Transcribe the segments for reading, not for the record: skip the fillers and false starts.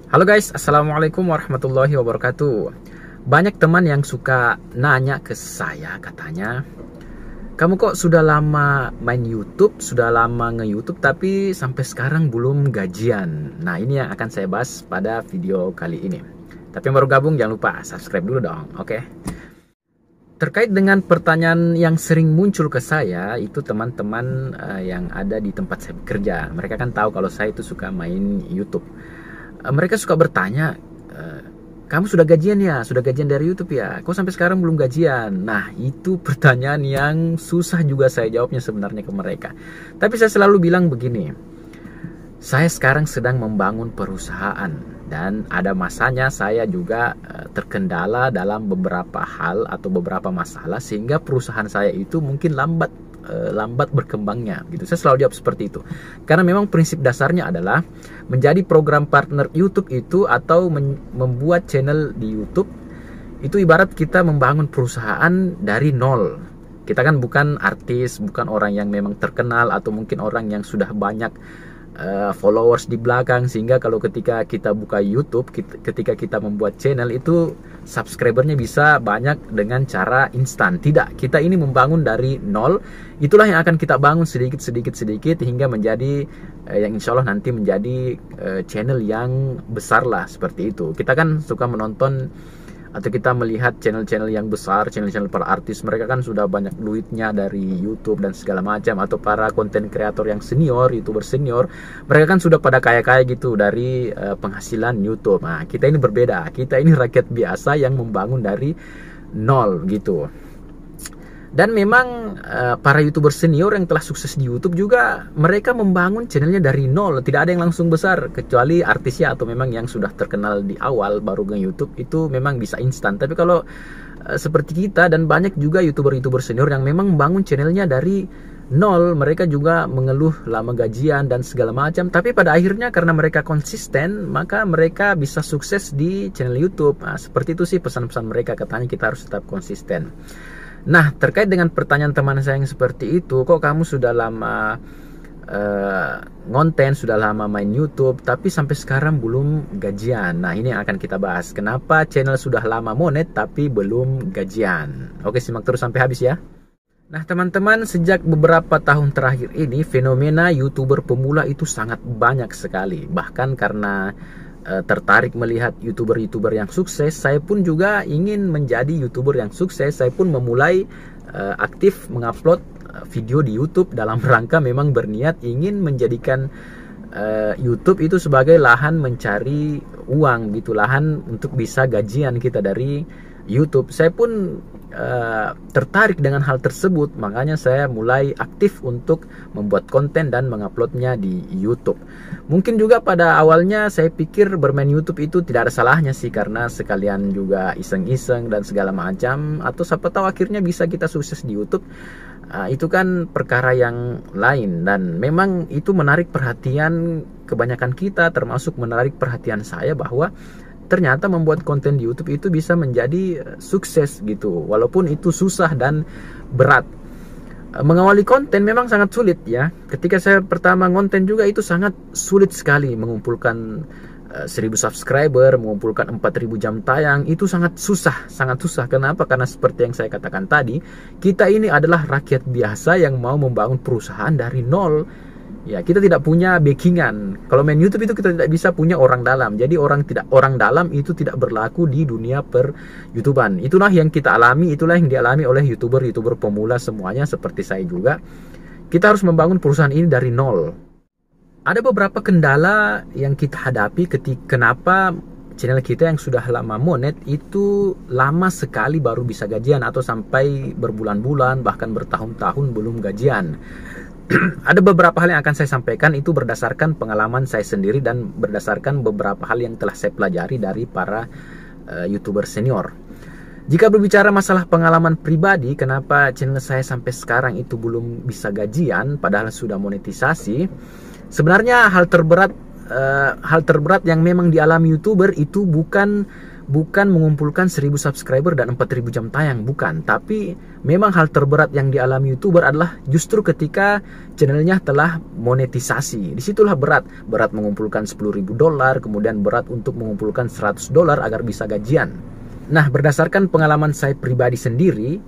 Halo guys, Assalamualaikum warahmatullahi wabarakatuh. Banyak teman yang suka nanya ke saya, katanya, kamu kok sudah lama main YouTube, sudah lama nge-YouTube tapi sampai sekarang belum gajian. Nah, ini yang akan saya bahas pada video kali ini. Tapi yang baru gabung jangan lupa subscribe dulu dong, oke? Terkait dengan pertanyaan yang sering muncul ke saya, itu teman-teman yang ada di tempat saya bekerja. Mereka kan tahu kalau saya itu suka main YouTube. Mereka suka bertanya, kamu sudah gajian ya? Sudah gajian dari YouTube ya? Kok sampai sekarang belum gajian? Nah, itu pertanyaan yang susah juga saya jawabnya sebenarnya ke mereka. Tapi saya selalu bilang begini, saya sekarang sedang membangun perusahaan dan ada masanya saya juga terkendala dalam beberapa hal atau beberapa masalah sehingga perusahaan saya itu mungkin lambat berkembangnya gitu. Saya selalu jawab seperti itu. Karena memang prinsip dasarnya adalah menjadi program partner YouTube itu atau membuat channel di YouTube itu ibarat kita membangun perusahaan dari nol. Kita kan bukan artis, bukan orang yang memang terkenal atau mungkin orang yang sudah banyak followers di belakang sehingga kalau ketika kita buka YouTube, ketika kita membuat channel itu subscribernya bisa banyak dengan cara instan. Tidak, kita ini membangun dari nol. Itulah yang akan kita bangun sedikit hingga menjadi yang insya Allah nanti menjadi channel yang besar lah, seperti itu. Kita kan suka menonton atau kita melihat channel-channel yang besar, channel-channel para artis, mereka kan sudah banyak duitnya dari YouTube dan segala macam, atau para konten kreator yang senior, YouTuber senior, mereka kan sudah pada kaya-kaya gitu dari penghasilan YouTube. Nah, kita ini berbeda, kita ini rakyat biasa yang membangun dari nol gitu. Dan memang para YouTuber senior yang telah sukses di YouTube juga mereka membangun channelnya dari nol. Tidak ada yang langsung besar kecuali artisnya atau memang yang sudah terkenal di awal baru ke YouTube itu memang bisa instan. Tapi kalau seperti kita dan banyak juga YouTuber senior yang memang membangun channelnya dari nol, mereka juga mengeluh lama gajian dan segala macam. Tapi pada akhirnya karena mereka konsisten, maka mereka bisa sukses di channel YouTube. Nah, seperti itu sih pesan-pesan mereka, katanya kita harus tetap konsisten. Nah, terkait dengan pertanyaan teman saya yang seperti itu, kok kamu sudah lama ngonten, sudah lama main YouTube, tapi sampai sekarang belum gajian. Nah, ini yang akan kita bahas. Kenapa channel sudah lama monet, tapi belum gajian? Oke, simak terus sampai habis ya. Nah, teman-teman, sejak beberapa tahun terakhir ini, fenomena YouTuber pemula itu sangat banyak sekali. Bahkan karena tertarik melihat YouTuber yang sukses, saya pun juga ingin menjadi YouTuber yang sukses. Saya pun memulai aktif mengupload video di YouTube dalam rangka memang berniat ingin menjadikan YouTube itu sebagai lahan mencari uang gitu, lahan untuk bisa gajian kita dari YouTube. Saya pun tertarik dengan hal tersebut, makanya saya mulai aktif untuk membuat konten dan menguploadnya di YouTube. Mungkin juga pada awalnya saya pikir bermain YouTube itu tidak ada salahnya sih, karena sekalian juga iseng-iseng dan segala macam, atau siapa tahu akhirnya bisa kita sukses di YouTube. Itu kan perkara yang lain dan memang itu menarik perhatian kebanyakan kita, termasuk menarik perhatian saya bahwa ternyata membuat konten di YouTube itu bisa menjadi sukses gitu, walaupun itu susah dan berat. Mengawali konten memang sangat sulit ya. Ketika saya pertama ngonten juga itu sangat sulit sekali mengumpulkan 1000 subscriber, mengumpulkan 4000 jam tayang, itu sangat susah. Kenapa? Karena seperti yang saya katakan tadi, kita ini adalah rakyat biasa yang mau membangun perusahaan dari nol. Ya, kita tidak punya backingan. Kalau main YouTube itu kita tidak bisa punya orang dalam. Jadi orang dalam itu tidak berlaku di dunia per YouTubean. Itulah yang kita alami, itulah yang dialami oleh YouTuber pemula semuanya seperti saya juga. Kita harus membangun perusahaan ini dari nol. Ada beberapa kendala yang kita hadapi kenapa channel kita yang sudah lama monet itu lama sekali baru bisa gajian, atau sampai berbulan-bulan bahkan bertahun-tahun belum gajian. Ada beberapa hal yang akan saya sampaikan, itu berdasarkan pengalaman saya sendiri dan berdasarkan beberapa hal yang telah saya pelajari dari para YouTuber senior. Jika berbicara masalah pengalaman pribadi, kenapa channel saya sampai sekarang itu belum bisa gajian padahal sudah monetisasi, sebenarnya hal terberat yang memang dialami YouTuber itu bukan bukan mengumpulkan 1000 subscriber dan 4000 jam tayang, bukan. Tapi memang hal terberat yang dialami YouTuber adalah justru ketika channelnya telah monetisasi. Disitulah berat mengumpulkan $10.000, kemudian berat untuk mengumpulkan $100 agar bisa gajian. Nah, berdasarkan pengalaman saya pribadi sendiri,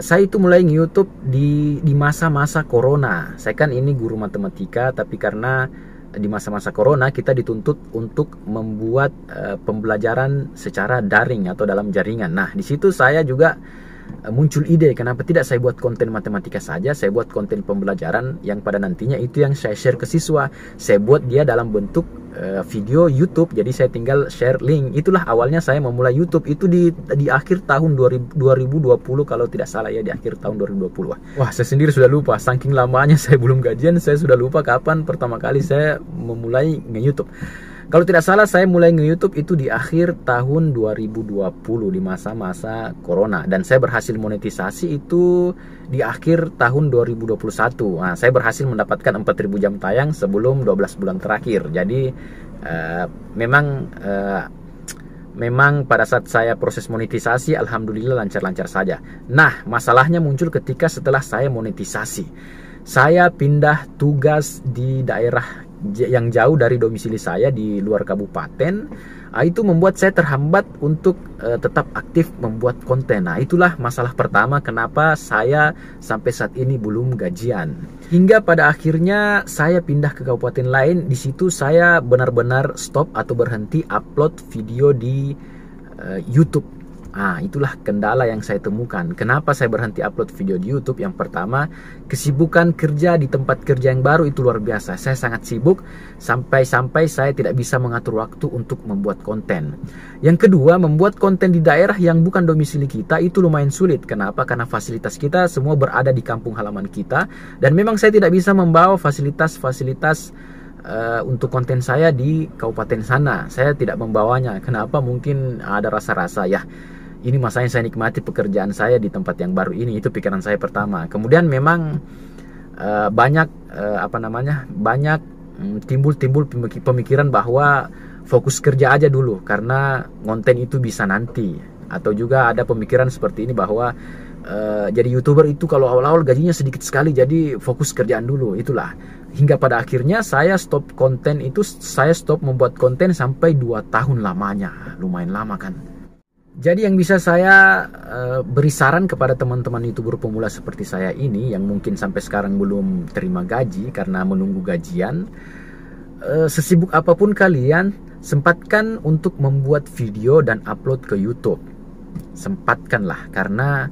saya itu mulai nge-YouTube di masa-masa corona. Saya kan ini guru matematika, tapi karena di masa-masa corona kita dituntut untuk membuat pembelajaran secara daring atau dalam jaringan. Nah, di situ saya juga muncul ide, kenapa tidak saya buat konten matematika saja, saya buat konten pembelajaran yang pada nantinya itu yang saya share ke siswa. Saya buat dia dalam bentuk video YouTube, jadi saya tinggal share link. Itulah awalnya saya memulai YouTube itu di akhir tahun 2020 kalau tidak salah ya, di akhir tahun 2020. Wah, saya sendiri sudah lupa, saking lamanya saya belum gajian, saya sudah lupa kapan pertama kali saya memulai nge-YouTube. Kalau tidak salah saya mulai nge-YouTube itu di akhir tahun 2020 di masa-masa corona, dan saya berhasil monetisasi itu di akhir tahun 2021. Nah, saya berhasil mendapatkan 4000 jam tayang sebelum 12 bulan terakhir. Jadi memang pada saat saya proses monetisasi alhamdulillah lancar-lancar saja. Nah, masalahnya muncul ketika setelah saya monetisasi. Saya pindah tugas di daerah yang jauh dari domisili saya di luar kabupaten. Itu membuat saya terhambat untuk tetap aktif membuat konten. Nah, itulah masalah pertama kenapa saya sampai saat ini belum gajian. Hingga pada akhirnya saya pindah ke kabupaten lain. Di situ saya benar-benar stop atau berhenti upload video di YouTube. Nah, itulah kendala yang saya temukan. Kenapa saya berhenti upload video di YouTube? Yang pertama, kesibukan kerja di tempat kerja yang baru itu luar biasa. Saya sangat sibuk sampai saya tidak bisa mengatur waktu untuk membuat konten. Yang kedua, membuat konten di daerah yang bukan domisili kita itu lumayan sulit. Kenapa? Karena fasilitas kita semua berada di kampung halaman kita, dan memang saya tidak bisa membawa fasilitas-fasilitas untuk konten saya di kabupaten sana. Saya tidak membawanya. Kenapa? Mungkin ada rasa-rasa ya, ini masanya saya nikmati pekerjaan saya di tempat yang baru ini. Itu pikiran saya pertama. Kemudian memang banyak timbul pemikiran bahwa fokus kerja aja dulu karena konten itu bisa nanti. Atau juga ada pemikiran seperti ini bahwa jadi YouTuber itu kalau awal-awal gajinya sedikit sekali, jadi fokus kerjaan dulu. Itulah hingga pada akhirnya saya stop konten itu. Saya stop membuat konten sampai 2 tahun lamanya. Lumayan lama kan. Jadi yang bisa saya beri saran kepada teman-teman YouTuber pemula seperti saya ini yang mungkin sampai sekarang belum terima gaji karena menunggu gajian, sesibuk apapun kalian, sempatkan untuk membuat video dan upload ke YouTube. Sempatkanlah, karena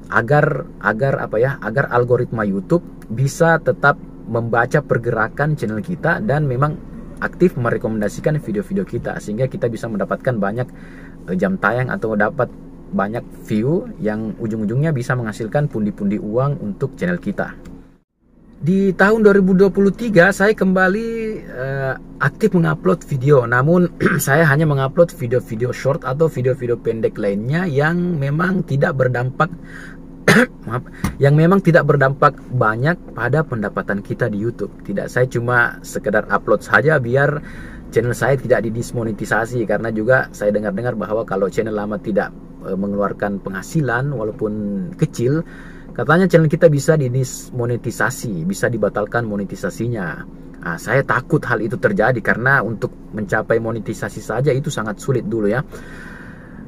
agar algoritma YouTube bisa tetap membaca pergerakan channel kita dan memang aktif merekomendasikan video-video kita, sehingga kita bisa mendapatkan banyak jam tayang atau dapat banyak view yang ujung-ujungnya bisa menghasilkan pundi-pundi uang untuk channel kita. Di tahun 2023 saya kembali aktif mengupload video, namun saya hanya mengupload video-video short atau video-video pendek lainnya yang memang tidak berdampak banyak pada pendapatan kita di YouTube. Tidak, saya cuma sekedar upload saja biar channel saya tidak didismonetisasi, karena juga saya dengar-dengar bahwa kalau channel lama tidak mengeluarkan penghasilan walaupun kecil, katanya channel kita bisa didismonetisasi, bisa dibatalkan monetisasinya. Nah, saya takut hal itu terjadi karena untuk mencapai monetisasi saja itu sangat sulit dulu ya.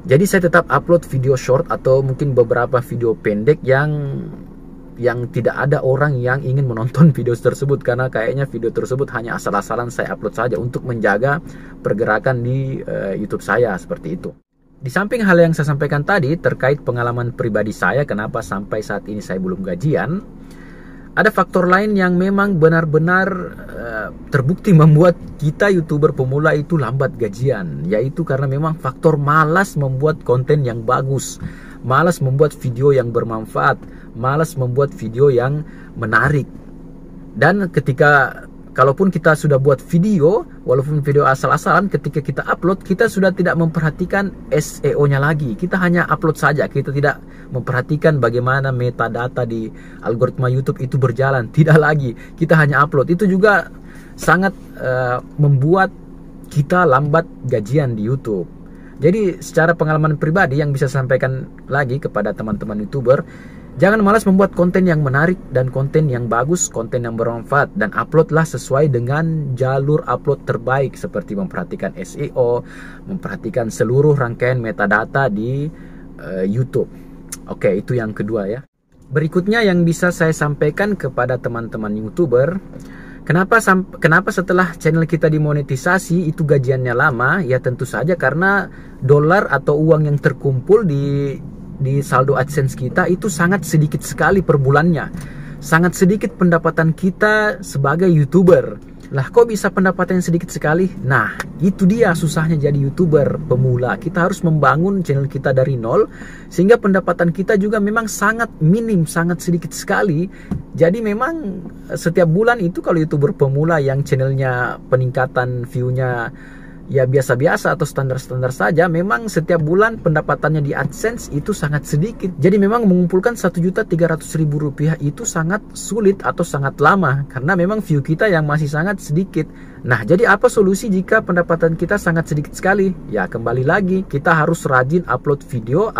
Jadi saya tetap upload video short atau mungkin beberapa video pendek yang tidak ada orang yang ingin menonton video tersebut, karena kayaknya video tersebut hanya asal-asalan saya upload saja untuk menjaga pergerakan di YouTube saya, seperti itu. Di samping hal yang saya sampaikan tadi terkait pengalaman pribadi saya kenapa sampai saat ini saya belum gajian, ada faktor lain yang memang benar-benar terbukti membuat kita YouTuber pemula itu lambat gajian, yaitu karena memang faktor malas membuat konten yang bagus, malas membuat video yang bermanfaat, malas membuat video yang menarik. Dan kalaupun kita sudah buat video, walaupun video asal-asalan, ketika kita upload, kita sudah tidak memperhatikan SEO-nya lagi. Kita hanya upload saja, kita tidak memperhatikan bagaimana metadata di algoritma YouTube itu berjalan. Tidak lagi, kita hanya upload. Itu juga sangat membuat kita lambat gajian di YouTube. Jadi secara pengalaman pribadi yang bisa saya sampaikan lagi kepada teman-teman YouTuber, jangan malas membuat konten yang menarik dan konten yang bagus, konten yang bermanfaat, dan uploadlah sesuai dengan jalur upload terbaik seperti memperhatikan SEO, memperhatikan seluruh rangkaian metadata di YouTube. Oke, itu yang kedua ya. Berikutnya yang bisa saya sampaikan kepada teman-teman YouTuber, kenapa setelah channel kita dimonetisasi itu gajiannya lama? Ya tentu saja karena dolar atau uang yang terkumpul di saldo AdSense kita itu sangat sedikit sekali per bulannya. Sangat sedikit pendapatan kita sebagai YouTuber. Lah kok bisa pendapatan yang sedikit sekali? Nah, itu dia susahnya jadi YouTuber pemula. Kita harus membangun channel kita dari nol, sehingga pendapatan kita juga memang sangat minim, sangat sedikit sekali. Jadi memang setiap bulan itu kalau YouTuber pemula yang channelnya peningkatan view-nya ya biasa-biasa atau standar-standar saja, memang setiap bulan pendapatannya di AdSense itu sangat sedikit. Jadi memang mengumpulkan Rp1.300.000 itu sangat sulit atau sangat lama, karena memang view kita yang masih sangat sedikit. Nah, jadi apa solusi jika pendapatan kita sangat sedikit sekali? Ya kembali lagi, kita harus rajin upload video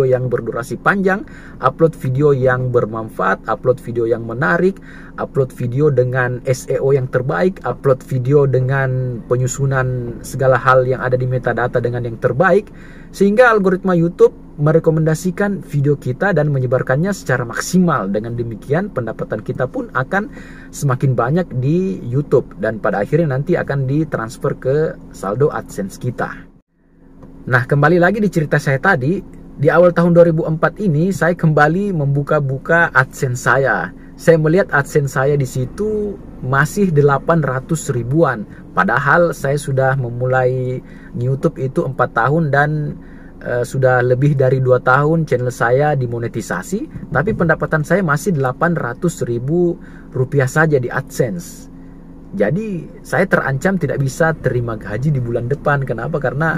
yang berdurasi panjang, upload video yang bermanfaat, upload video yang menarik, upload video dengan SEO yang terbaik, upload video dengan penyusunan segala hal yang ada di metadata dengan yang terbaik, sehingga algoritma YouTube merekomendasikan video kita dan menyebarkannya secara maksimal. Dengan demikian pendapatan kita pun akan semakin banyak di YouTube dan pada akhirnya nanti akan ditransfer ke saldo AdSense kita. Nah, kembali lagi di cerita saya tadi, di awal tahun 2004 ini saya kembali membuka-buka AdSense saya. Saya melihat AdSense saya di situ masih 800 ribuan. Padahal saya sudah memulai YouTube itu 4 tahun dan sudah lebih dari 2 tahun channel saya dimonetisasi, tapi pendapatan saya masih Rp800.000 saja di AdSense. Jadi saya terancam tidak bisa terima gaji di bulan depan. Kenapa? Karena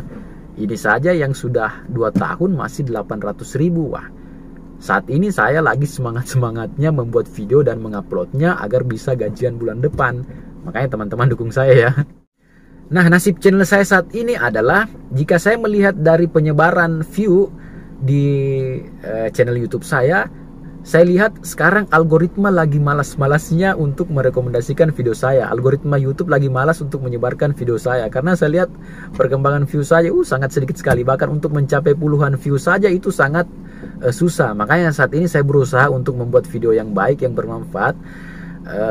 ini saja yang sudah 2 tahun masih 800.000. Wah, saat ini saya lagi semangat-semangatnya membuat video dan menguploadnya agar bisa gajian bulan depan. Makanya teman-teman dukung saya ya. Nah, nasib channel saya saat ini adalah, jika saya melihat dari penyebaran view di channel YouTube saya lihat sekarang algoritma lagi malas-malasnya untuk merekomendasikan video saya. Algoritma YouTube lagi malas untuk menyebarkan video saya, karena saya lihat perkembangan view saya sangat sedikit sekali. Bahkan untuk mencapai puluhan view saja itu sangat susah. Makanya saat ini saya berusaha untuk membuat video yang baik, yang bermanfaat,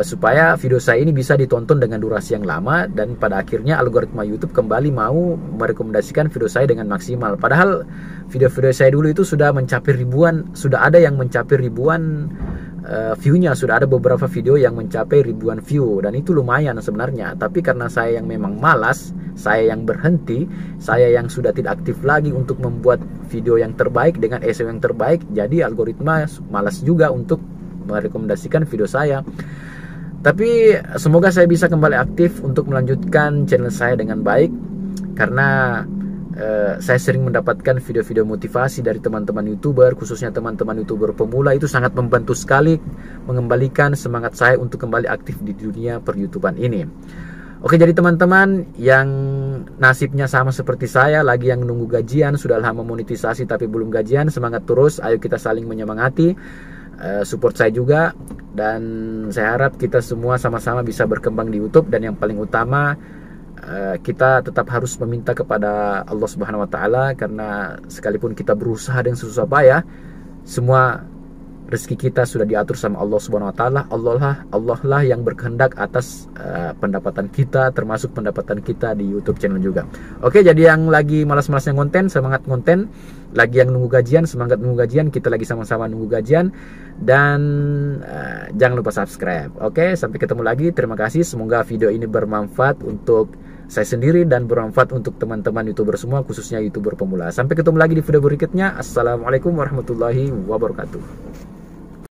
supaya video saya ini bisa ditonton dengan durasi yang lama, dan pada akhirnya algoritma YouTube kembali mau merekomendasikan video saya dengan maksimal. Padahal video-video saya dulu itu sudah mencapai ribuan, sudah ada yang mencapai ribuan view-nya, sudah ada beberapa video yang mencapai ribuan view, dan itu lumayan sebenarnya. Tapi karena saya yang memang malas, saya yang berhenti, saya yang sudah tidak aktif lagi untuk membuat video yang terbaik dengan SEO yang terbaik, jadi algoritma malas juga untuk merekomendasikan video saya. Tapi semoga saya bisa kembali aktif untuk melanjutkan channel saya dengan baik, karena saya sering mendapatkan video-video motivasi dari teman-teman YouTuber, khususnya teman-teman YouTuber pemula. Itu sangat membantu sekali mengembalikan semangat saya untuk kembali aktif di dunia per-YouTuban ini. Oke, jadi teman-teman yang nasibnya sama seperti saya, lagi yang nunggu gajian, sudah lama monetisasi tapi belum gajian, semangat terus, ayo kita saling menyemangati. Support saya juga, dan saya harap kita semua sama-sama bisa berkembang di YouTube. Dan yang paling utama, kita tetap harus meminta kepada Allah Subhanahu wa Ta'ala, karena sekalipun kita berusaha dengan susah payah, semua rezeki kita sudah diatur sama Allah Subhanahu wa Ta'ala. Allah lah yang berkehendak atas pendapatan kita, termasuk pendapatan kita di YouTube channel juga. Oke, jadi yang lagi malas-malasnya konten, semangat konten. Lagi yang nunggu gajian, semangat nunggu gajian. Kita lagi sama-sama nunggu gajian. Dan jangan lupa subscribe. Oke, sampai ketemu lagi. Terima kasih. Semoga video ini bermanfaat untuk saya sendiri dan bermanfaat untuk teman-teman YouTuber semua, khususnya YouTuber pemula. Sampai ketemu lagi di video berikutnya. Assalamualaikum warahmatullahi wabarakatuh.